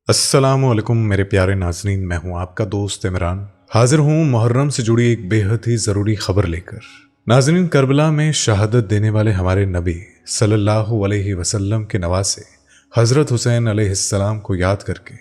अस्सलामुअलैकुम मेरे प्यारे नाज़रीन, मैं हूं आपका दोस्त इमरान। हाजिर हूं मुहर्रम से जुड़ी एक बेहद ही ज़रूरी खबर लेकर। नाज़रीन, करबला में शहादत देने वाले हमारे नबी सल्लल्लाहु अलैहि वसल्लम के नवासे हज़रत हुसैन अलैहिस्सलाम को याद करके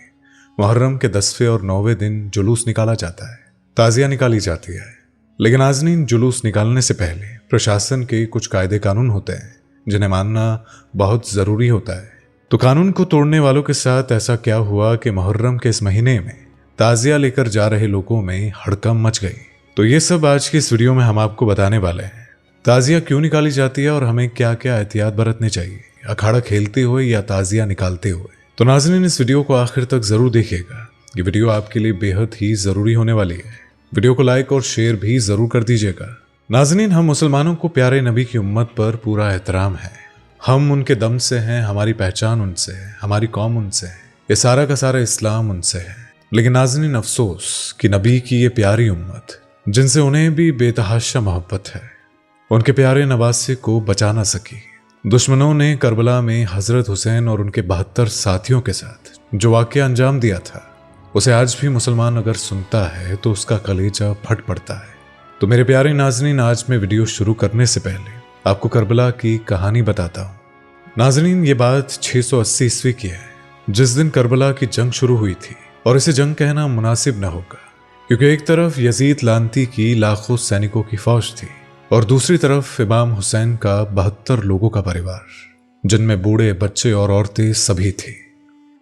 मुहर्रम के 10वें और 9वें दिन जुलूस निकाला जाता है, ताज़िया निकाली जाती है। लेकिन नाज़रीन, जुलूस निकालने से पहले प्रशासन के कुछ कायदे कानून होते हैं जिन्हें मानना बहुत ज़रूरी होता है। तो कानून को तोड़ने वालों के साथ ऐसा क्या हुआ कि मुहर्रम के इस महीने में ताज़िया लेकर जा रहे लोगों में हड़कंप मच गई। तो ये सब आज की इस वीडियो में हम आपको बताने वाले हैं। ताज़िया क्यों निकाली जाती है और हमें क्या क्या एहतियात बरतने चाहिए, अखाड़ा खेलते हुए या ताज़िया निकालते हुए। तो नाज़रीन, इस वीडियो को आखिर तक ज़रूर देखिएगा। ये वीडियो आपके लिए बेहद ही ज़रूरी होने वाली है। वीडियो को लाइक और शेयर भी ज़रूर कर दीजिएगा। नाज़रीन, हम मुसलमानों को प्यारे नबी की उम्मत पर पूरा एहतराम है। हम उनके दम से हैं, हमारी पहचान उनसे है, हमारी कौम उनसे है, ये सारा का सारा इस्लाम उनसे है। लेकिन नाज़रीन, अफसोस कि नबी की ये प्यारी उम्मत जिनसे उन्हें भी बेतहाशा मोहब्बत है, उनके प्यारे नवासे को बचा ना सकी। दुश्मनों ने करबला में हज़रत हुसैन और उनके 72 साथियों के साथ जो वाक़या अंजाम दिया था, उसे आज भी मुसलमान अगर सुनता है तो उसका कलेजा फट पड़ता है। तो मेरे प्यारे नाज़रीन, आज मैं वीडियो शुरू करने से पहले आपको करबला की कहानी बताता हूँ। नाज़रीन, ये बात 680 ईस्वी की है, जिस दिन करबला की जंग शुरू हुई थी। और इसे जंग कहना मुनासिब न होगा, क्योंकि एक तरफ यजीद लानती की लाखों सैनिकों की फौज थी और दूसरी तरफ इमाम हुसैन का 72 लोगों का परिवार, जिनमें बूढ़े, बच्चे और औरतें सभी थी।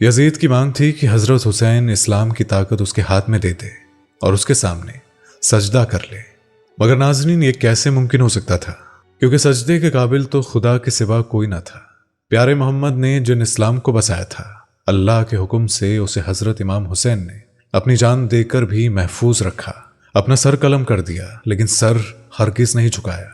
यजीद की मांग थी कि हज़रत हुसैन इस्लाम की ताकत उसके हाथ में दे दे और उसके सामने सजदा कर ले। मगर नाज़रीन, ये कैसे मुमकिन हो सकता था, क्योंकि सजदे के काबिल तो खुदा के सिवा कोई ना था। प्यारे मोहम्मद ने जिन इस्लाम को बसाया था, अल्लाह के हुक्म से उसे हज़रत इमाम हुसैन ने अपनी जान देकर भी महफूज रखा, अपना सर कलम कर दिया, लेकिन सर हरगिज़ नहीं झुकाया।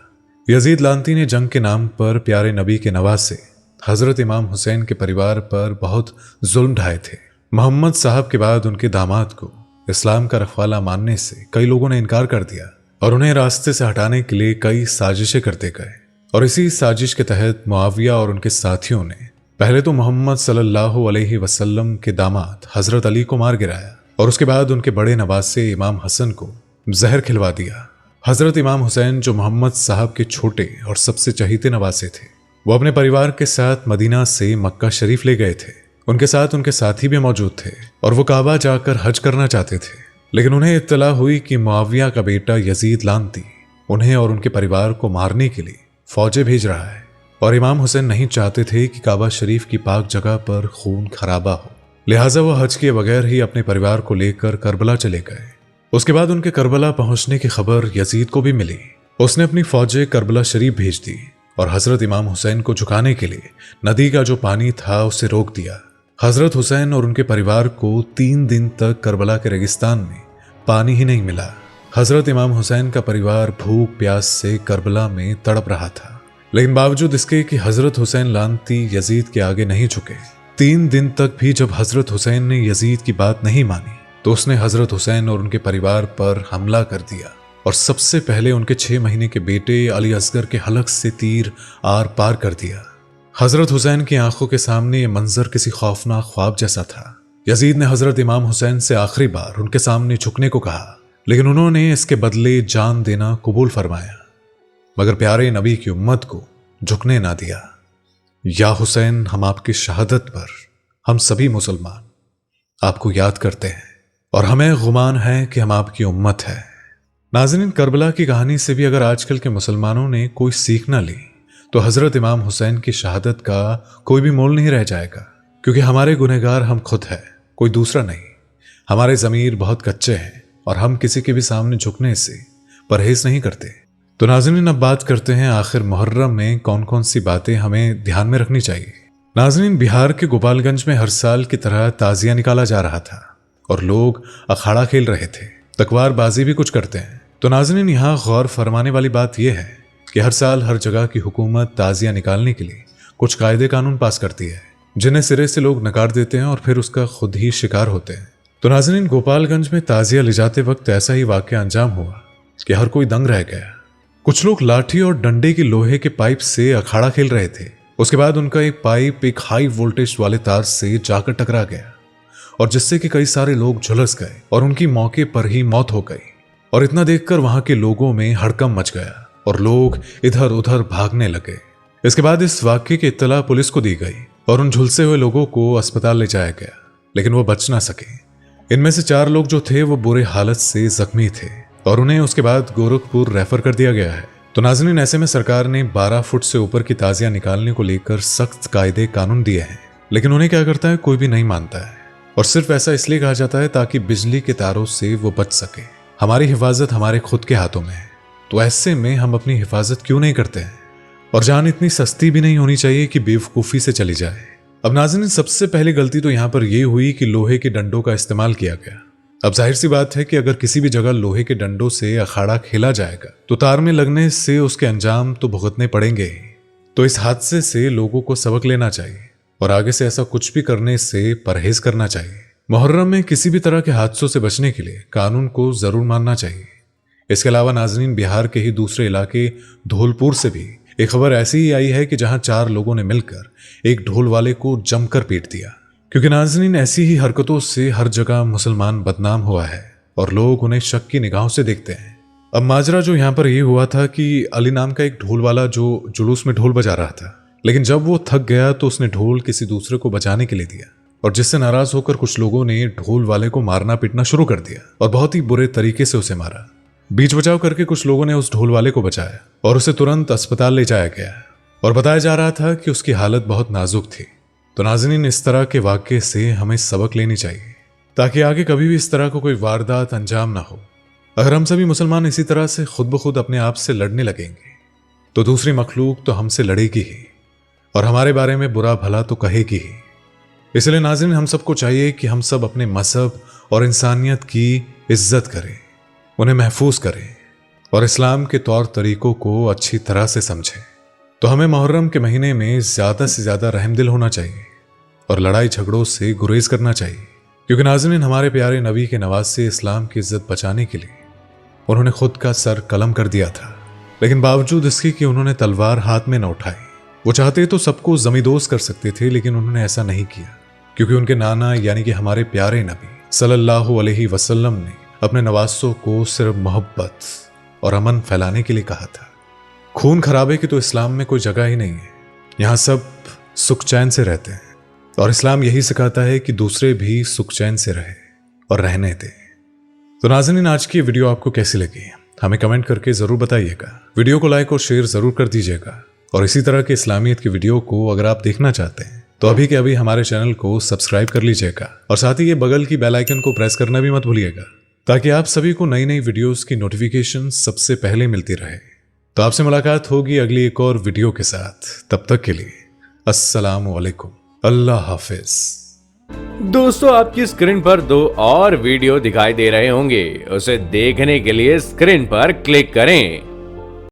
यजीद लानती ने जंग के नाम पर प्यारे नबी के नवासे हज़रत इमाम हुसैन के परिवार पर बहुत जुल्म ढाए थे। मोहम्मद साहब के बाद उनके दामाद को इस्लाम का रखवाला मानने से कई लोगों ने इनकार कर दिया और उन्हें रास्ते से हटाने के लिए कई साजिशें करते गए। और इसी साजिश के तहत मुआविया और उनके साथियों ने पहले तो मोहम्मद सल्लल्लाहु अलैहि वसल्लम के दामाद हज़रत अली को मार गिराया और उसके बाद उनके बड़े नवासे इमाम हसन को जहर खिलवा दिया। हज़रत इमाम हुसैन, जो मोहम्मद साहब के छोटे और सबसे चहीते नवासे थे, वो अपने परिवार के साथ मदीना से मक्का शरीफ ले गए थे। उनके साथ उनके साथी भी मौजूद थे और वो काबा जाकर हज करना चाहते थे। लेकिन उन्हें इत्तला हुई कि मुआविया का बेटा यजीद लानती उन्हें और उनके परिवार को मारने के लिए फौजें भेज रहा है और इमाम हुसैन नहीं चाहते थे कि काबा शरीफ की पाक जगह पर खून खराबा हो। लिहाजा वो हज किए बगैर ही अपने परिवार को लेकर करबला चले गए। उसके बाद उनके करबला पहुंचने की खबर यजीद को भी मिली। उसने अपनी फौजें करबला शरीफ भेज दी और हज़रत इमाम हुसैन को झुकाने के लिए नदी का जो पानी था उसे रोक दिया। हज़रत हुसैन और उनके परिवार को 3 दिन तक करबला के रेगिस्तान में पानी ही नहीं मिला। हज़रत इमाम हुसैन का परिवार भूख प्यास से करबला में तड़प रहा था। लेकिन बावजूद इसके कि हज़रत हुसैन लानती यजीद के आगे नहीं झुके, 3 दिन तक भी जब हज़रत हुसैन ने यजीद की बात नहीं मानी तो उसने हज़रत हुसैन और उनके परिवार पर हमला कर दिया और सबसे पहले उनके 6 महीने के बेटे अली असगर के हलक से तीर आर पार कर दिया। हज़रत हुसैन की आंखों के सामने ये मंजर किसी खौफनाक ख्वाब जैसा था। यजीद ने हज़रत इमाम हुसैन से आखिरी बार उनके सामने झुकने को कहा, लेकिन उन्होंने इसके बदले जान देना कबूल फरमाया, मगर प्यारे नबी की उम्मत को झुकने ना दिया। या हुसैन, हम आपकी शहादत पर हम सभी मुसलमान आपको याद करते हैं और हमें गुमान है कि हम आपकी उम्मत है। नाज़रीन, करबला की कहानी से भी अगर आजकल के मुसलमानों ने कोई सीख ना ली तो हज़रत इमाम हुसैन की शहादत का कोई भी मोल नहीं रह जाएगा, क्योंकि हमारे गुनहगार हम खुद हैं, कोई दूसरा नहीं। हमारे ज़मीर बहुत कच्चे हैं और हम किसी के भी सामने झुकने से परहेज नहीं करते। तो नाज़रीन, अब बात करते हैं आखिर मुहर्रम में कौन कौन सी बातें हमें ध्यान में रखनी चाहिए। नाज़रीन, बिहार के गोपालगंज में हर साल की तरह ताज़िया निकाला जा रहा था और लोग अखाड़ा खेल रहे थे, तकवारबाजी भी कुछ करते हैं। तो नाज़रीन, यहाँ गौर फरमाने वाली बात यह है कि हर साल हर जगह की हुकूमत ताज़िया निकालने के लिए कुछ कायदे कानून पास करती है, जिन्हें सिरे से लोग नकार देते हैं और फिर उसका खुद ही शिकार होते हैं। तो नाज़रीन, गोपालगंज में ताज़िया ले जाते वक्त ऐसा ही वाक़या अंजाम हुआ कि हर कोई दंग रह गया। कुछ लोग लाठी और डंडे की लोहे के पाइप से अखाड़ा खेल रहे थे। उसके बाद उनका एक पाइप एक हाई वोल्टेज वाले तार से जाकर टकरा गया और जिससे कि कई सारे लोग झुलस गए और उनकी मौके पर ही मौत हो गई। और इतना देखकर वहां के लोगों में हड़कंप मच गया और लोग इधर उधर भागने लगे। इसके बाद इस वाक्य की इत्तला पुलिस को दी गई और उन झुलसे हुए लोगों को अस्पताल ले जाया गया, लेकिन वो बच ना सके। इनमें से 4 लोग जो थे वो बुरे हालत से जख्मी थे और उन्हें उसके बाद गोरखपुर रेफर कर दिया गया है। तो नाज़रीन, ऐसे में सरकार ने 12 फुट से ऊपर की ताजियां निकालने को लेकर सख्त कायदे कानून दिए हैं, लेकिन उन्हें क्या करता है कोई भी नहीं मानता है। और सिर्फ ऐसा इसलिए कहा जाता है ताकि बिजली के तारों से वो बच सके। हमारी हिफाजत हमारे खुद के हाथों में है, तो ऐसे में हम अपनी हिफाजत क्यों नहीं करते हैं। और जान इतनी सस्ती भी नहीं होनी चाहिए कि बेवकूफ़ी से चली जाए। अब नाज़रीन, सबसे पहली गलती तो यहाँ पर यह हुई कि लोहे के डंडों का इस्तेमाल किया गया। अब जाहिर सी बात है कि अगर किसी भी जगह लोहे के डंडों से अखाड़ा खेला जाएगा तो तार में लगने से उसके अंजाम तो भुगतने पड़ेंगे ही। तो इस हादसे से लोगों को सबक लेना चाहिए और आगे से ऐसा कुछ भी करने से परहेज करना चाहिए। मुहर्रम में किसी भी तरह के हादसों से बचने के लिए कानून को जरूर मानना चाहिए। इसके अलावा नाज़रीन, बिहार के ही दूसरे इलाके धौलपुर से भी एक खबर ऐसी ही आई है कि जहां 4 लोगों ने मिलकर एक ढोल वाले को जमकर पीट दिया। क्योंकि नाज़रीन, ऐसी ही हरकतों से हर जगह मुसलमान बदनाम हुआ है और लोग उन्हें शक की निगाहों से देखते हैं। अब माजरा जो यहाँ पर यह हुआ था कि अली नाम का एक ढोल वाला जो जुलूस में ढोल बजा रहा था, लेकिन जब वो थक गया तो उसने ढोल किसी दूसरे को बजाने के लिए दिया और जिससे नाराज होकर कुछ लोगों ने ढोल वाले को मारना पीटना शुरू कर दिया और बहुत ही बुरे तरीके से उसे मारा। बीच बचाव करके कुछ लोगों ने उस ढोल वाले को बचाया और उसे तुरंत अस्पताल ले जाया गया और बताया जा रहा था कि उसकी हालत बहुत नाजुक थी। तो नाज़रीन, इस तरह के वाक़ये से हमें सबक लेनी चाहिए ताकि आगे कभी भी इस तरह का कोई वारदात अंजाम ना हो। अगर हम सभी मुसलमान इसी तरह से खुद ब खुद अपने आप से लड़ने लगेंगे तो दूसरी मखलूक तो हमसे लड़ेगी ही और हमारे बारे में बुरा भला तो कहेगी ही। इसलिए नाज़रीन, हम सबको चाहिए कि हम सब अपने मजहब और इंसानियत की इज्जत करें, उन्हें महफूज करें और इस्लाम के तौर तरीकों को अच्छी तरह से समझें। तो हमें मुहर्रम के महीने में ज़्यादा से ज़्यादा रहमदिल होना चाहिए और लड़ाई झगड़ों से गुरेज करना चाहिए। क्योंकि नाज़रीन, हमारे प्यारे नबी के नवासे इस्लाम की इज्जत बचाने के लिए उन्होंने खुद का सर कलम कर दिया था, लेकिन बावजूद इसके कि उन्होंने तलवार हाथ में न उठाई। वो चाहते तो सबको जमींदोज कर सकते थे, लेकिन उन्होंने ऐसा नहीं किया क्योंकि उनके नाना यानी कि हमारे प्यारे नबी सल्लल्लाहु अलैहि वसल्लम ने अपने नवासों को सिर्फ मोहब्बत और अमन फैलाने के लिए कहा था। खून खराबे की तो इस्लाम में कोई जगह ही नहीं है। यहाँ सब सुख चैन से रहते हैं और इस्लाम यही सिखाता है कि दूसरे भी सुख चैन से रहे और रहने दे। तो नाज़रीन, आज की वीडियो आपको कैसी लगी हमें कमेंट करके ज़रूर बताइएगा। वीडियो को लाइक और शेयर ज़रूर कर दीजिएगा और इसी तरह के इस्लामियत की वीडियो को अगर आप देखना चाहते हैं तो अभी के अभी हमारे चैनल को सब्सक्राइब कर लीजिएगा और साथ ही ये बगल की बेल आइकन को प्रेस करना भी मत भूलिएगा ताकि आप सभी को नई नई वीडियोस की नोटिफिकेशन सबसे पहले मिलती रहे। तो आपसे मुलाकात होगी अगली एक और वीडियो के साथ। तब तक के लिए अस्सलामु अलैकुम, अल्लाह हाफिज। दोस्तों, आपकी स्क्रीन पर 2 और वीडियो दिखाई दे रहे होंगे, उसे देखने के लिए स्क्रीन पर क्लिक करें